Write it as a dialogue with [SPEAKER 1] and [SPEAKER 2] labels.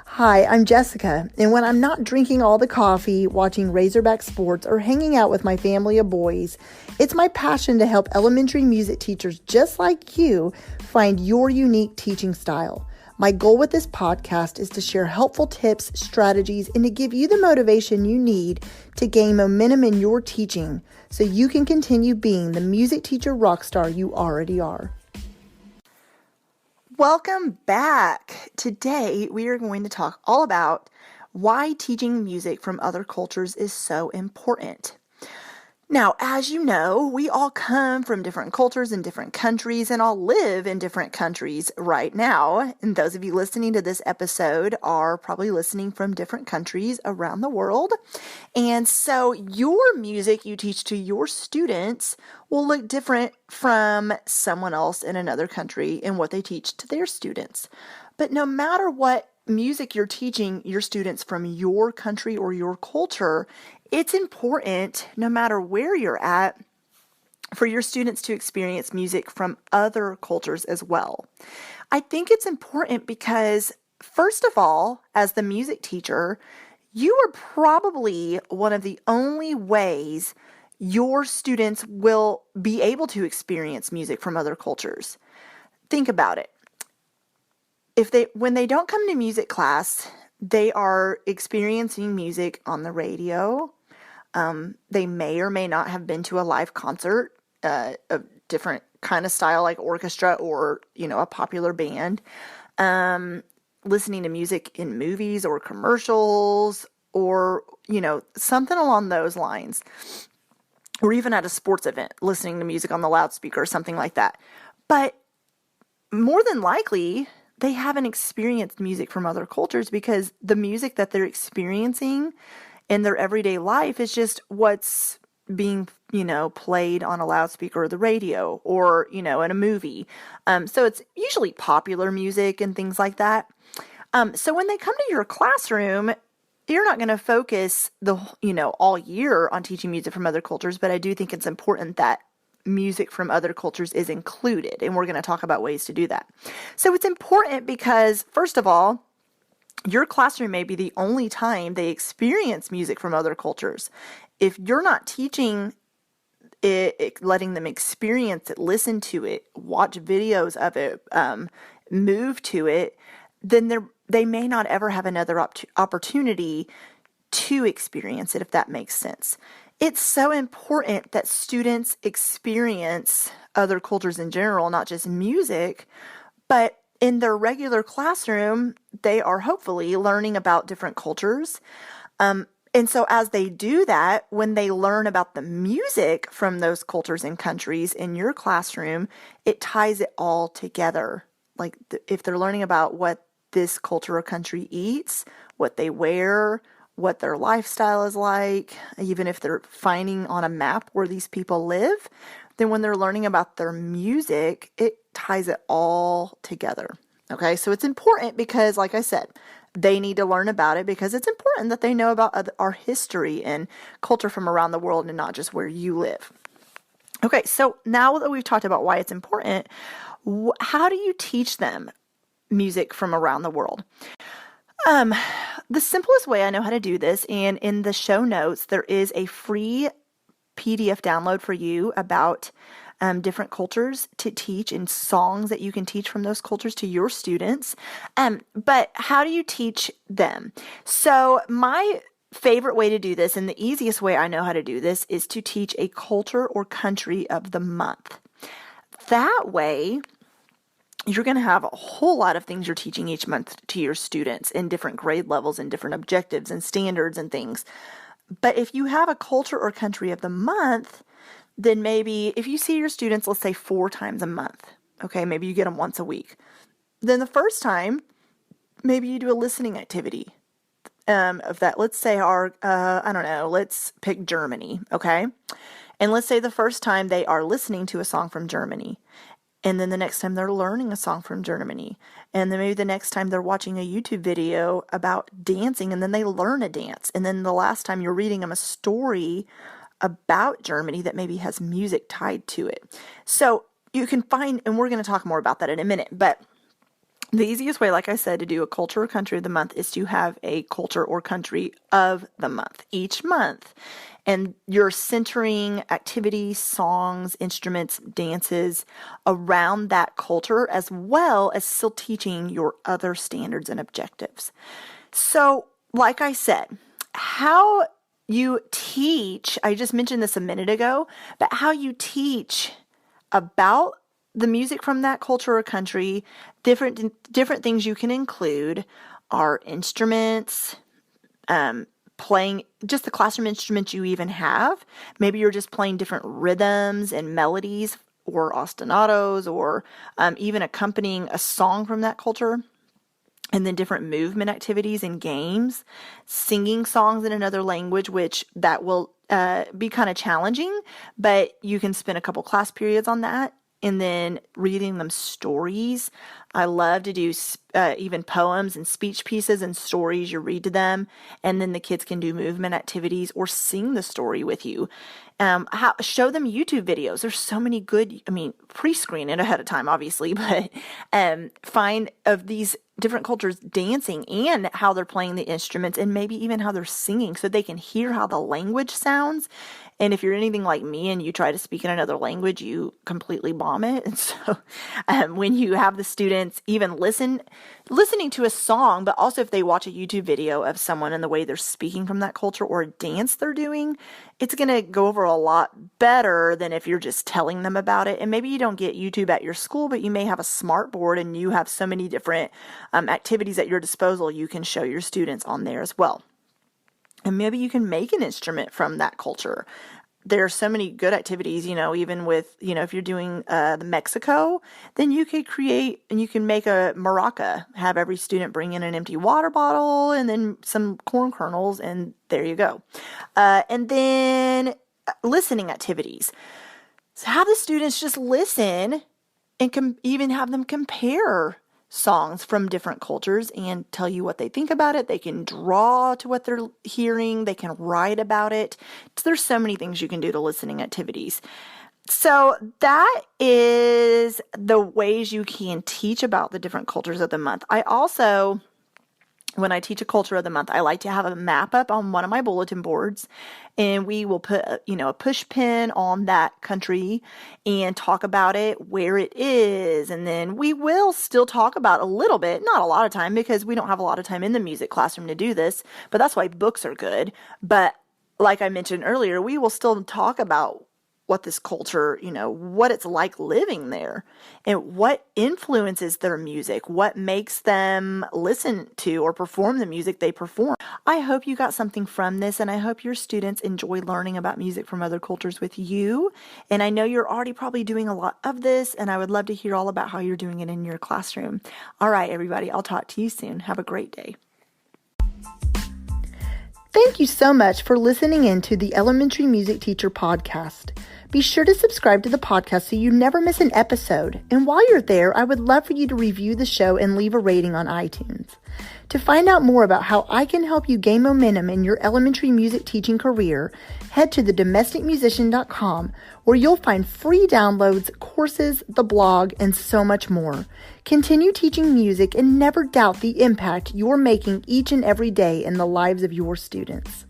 [SPEAKER 1] Hi, I'm Jessica, and when I'm not drinking all the coffee, watching Razorback sports, or hanging out with my family of boys, it's my passion to help elementary music teachers just like you find your unique teaching style. My goal with this podcast is to share helpful tips, strategies, and to give you the motivation you need to gain momentum in your teaching so you can continue being the music teacher rock star you already are. Welcome back. Today we are going to talk all about why teaching music from other cultures is so important. Now, as you know, we all come from different cultures and different countries and all live in different countries right now. And those of you listening to this episode are probably listening from different countries around the world. And so your music you teach to your students will look different from someone else in another country and what they teach to their students. But no matter what music you're teaching your students from your country or your culture, it's important, no matter where you're at, for your students to experience music from other cultures as well. I think it's important because, first of all, as the music teacher, you are probably one of the only ways your students will be able to experience music from other cultures. Think about it. When they don't come to music class, they are experiencing music on the radio. They may or may not have been to a live concert, a different kind of style like orchestra or, a popular band. Listening to music in movies or commercials or, something along those lines. Or even at a sports event, listening to music on the loudspeaker or something like that. But more than likely, they haven't experienced music from other cultures because the music that they're experiencing in their everyday life is just what's being, played on a loudspeaker or the radio or, in a movie. So it's usually popular music and things like that. So when they come to your classroom, you're not going to focus all year on teaching music from other cultures, but I do think it's important that music from other cultures is included, and we're going to talk about ways to do that. So it's important because, first of all, your classroom may be the only time they experience music from other cultures. If you're not teaching it, letting them experience it, listen to it, watch videos of it, move to it, then they may not ever have another opportunity to experience it, if that makes sense. It's so important that students experience other cultures in general, not just music, but in their regular classroom, they are hopefully learning about different cultures. And so as they do that, when they learn about the music from those cultures and countries in your classroom, it ties it all together. Like if they're learning about what this culture or country eats, what they wear, what their lifestyle is like, even if they're finding on a map where these people live, then when they're learning about their music, it ties it all together. Okay, so it's important because, like I said, they need to learn about it because it's important that they know about our history and culture from around the world and not just where you live. Okay, so now that we've talked about why it's important, how do you teach them music from around the world? The simplest way I know how to do this, and in the show notes, there is a free PDF download for you about different cultures to teach and songs that you can teach from those cultures to your students. But how do you teach them? So my favorite way to do this, and the easiest way I know how to do this, is to teach a culture or country of the month. That way, you're going to have a whole lot of things you're teaching each month to your students in different grade levels and different objectives and standards and things. But if you have a culture or country of the month, then maybe if you see your students, let's say 4 times a month, okay, maybe you get them once a week. Then the first time, maybe you do a listening activity of that. Let's say let's pick Germany, okay? And let's say the first time they are listening to a song from Germany. And then the next time they're learning a song from Germany. And then maybe the next time they're watching a YouTube video about dancing and then they learn a dance. And then the last time you're reading them a story about Germany that maybe has music tied to it. So you can find, and we're going to talk more about that in a minute, but The easiest way, like I said, to do a culture or country of the month is to have a culture or country of the month each month. And you're centering activities, songs, instruments, dances around that culture, as well as still teaching your other standards and objectives. So, like I said, how you teach, I just mentioned this a minute ago, but how you teach about the music from that culture or country, different things you can include are instruments, playing just the classroom instruments you even have. Maybe you're just playing different rhythms and melodies or ostinatos, or even accompanying a song from that culture. And then different movement activities and games, singing songs in another language, which that will be kind of challenging, but you can spend a couple class periods on that. And then reading them stories. I love to do even poems and speech pieces and stories. You read to them, and then the kids can do movement activities or sing the story with you. Show them YouTube videos. There's so many good, pre-screen it ahead of time, obviously, but find of these different cultures dancing and how they're playing the instruments and maybe even how they're singing so they can hear how the language sounds. And if you're anything like me and you try to speak in another language, you completely bomb it. And so when you have the students even listening to a song, but also if they watch a YouTube video of someone and the way they're speaking from that culture or a dance they're doing, it's going to go over a lot better than if you're just telling them about it. And maybe you don't get YouTube at your school, but you may have a smart board and you have so many different activities at your disposal you can show your students on there as well. And maybe you can make an instrument from that culture. There are so many good activities, even with, if you're doing the Mexico, then you could create and you can make a maraca, have every student bring in an empty water bottle and then some corn kernels, and there you go. And then listening activities. So have the students just listen and even have them compare songs from different cultures and tell you what they think about it. They can draw to what they're hearing. They can write about it. There's so many things you can do to listening activities. So that is the ways you can teach about the different cultures of the month. I also, when I teach a culture of the month, I like to have a map up on one of my bulletin boards, and we will put, a push pin on that country and talk about it, where it is. And then we will still talk about a little bit, not a lot of time because we don't have a lot of time in the music classroom to do this, but that's why books are good. But like I mentioned earlier, we will still talk about what this culture, what it's like living there and what influences their music, what makes them listen to or perform the music they perform. I hope you got something from this, and I hope your students enjoy learning about music from other cultures with you. And I know you're already probably doing a lot of this, and I would love to hear all about how you're doing it in your classroom. All right, everybody, I'll talk to you soon. Have a great day. Thank you so much for listening in to the Elementary Music Teacher Podcast. Be sure to subscribe to the podcast so you never miss an episode. And while you're there, I would love for you to review the show and leave a rating on iTunes. To find out more about how I can help you gain momentum in your elementary music teaching career, head to thedomesticmusician.com, where you'll find free downloads, courses, the blog, and so much more. Continue teaching music and never doubt the impact you're making each and every day in the lives of your students.